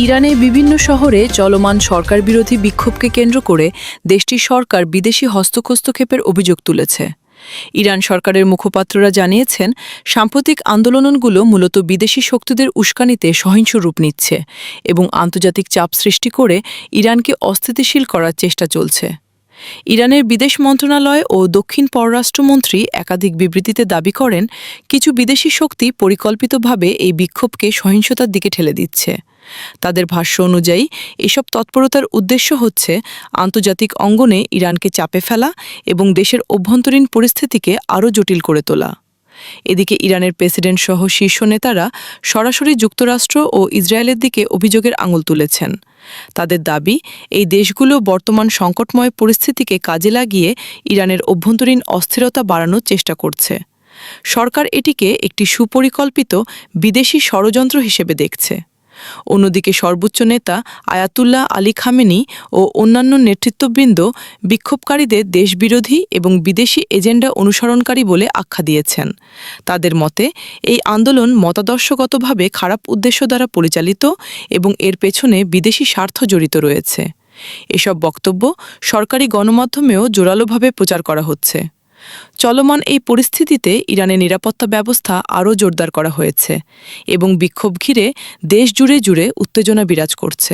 ইরানে বিভিন্ন শহরে চলমান সরকার বিরোধী বিক্ষোভকে কেন্দ্র করে দেশটির সরকার বিদেশি হস্তক্ষেপের অভিযোগ তুলেছে। ইরান সরকারের মুখপাত্ররা জানিয়েছেন, সাম্প্রতিক আন্দোলনগুলো মূলত বিদেশি শক্তিদের উস্কানিতে সহিংস রূপ নিচ্ছে এবং আন্তর্জাতিক চাপ সৃষ্টি করে ইরানকে অস্থিতিশীল করার চেষ্টা চলছে। ইরানের বিদেশ মন্ত্রণালয় ও দক্ষিণ পররাষ্ট্রমন্ত্রী একাধিক বিবৃতিতে দাবি করেন, কিছু বিদেশি শক্তি পরিকল্পিতভাবে এই বিক্ষোভকে সহিংসতার দিকে ঠেলে দিচ্ছে। তাদের ভাষ্য অনুযায়ী এসব তৎপরতার উদ্দেশ্য হচ্ছে আন্তর্জাতিক অঙ্গনে ইরানকে চাপে ফেলা এবং দেশের অভ্যন্তরীণ পরিস্থিতিকে আরও জটিল করে তোলা। এদিকে ইরানের প্রেসিডেন্ট সহ শীর্ষ নেতারা সরাসরি যুক্তরাষ্ট্র ও ইসরায়েলের দিকে অভিযোগের আঙুল তুলেছেন। তাদের দাবি, এই দেশগুলো বর্তমান সংকটময় পরিস্থিতিকে কাজে লাগিয়ে ইরানের অভ্যন্তরীণ অস্থিরতা বাড়ানোর চেষ্টা করছে। সরকার এটিকে একটি সুপরিকল্পিত বিদেশি ষড়যন্ত্র হিসেবে দেখছে। অন্যদিকে সর্বোচ্চ নেতা আয়াতুল্লাহ আলী খামেনি ও অন্যান্য নেতৃত্ববৃন্দ বিক্ষোভকারীদের দেশবিরোধী এবং বিদেশি এজেন্ডা অনুসরণকারী বলে আখ্যা দিয়েছেন। তাদের মতে, এই আন্দোলন মতাদর্শগতভাবে খারাপ উদ্দেশ্য দ্বারা পরিচালিত এবং এর পেছনে বিদেশি স্বার্থ জড়িত রয়েছে। এসব বক্তব্য সরকারি গণমাধ্যমেও জোরালোভাবে প্রচার করা হচ্ছে। চলমান এই পরিস্থিতিতে ইরানের নিরাপত্তা ব্যবস্থা আরও জোরদার করা হয়েছে এবং বিক্ষোভ ঘিরে দেশ জুড়ে উত্তেজনা বিরাজ করছে।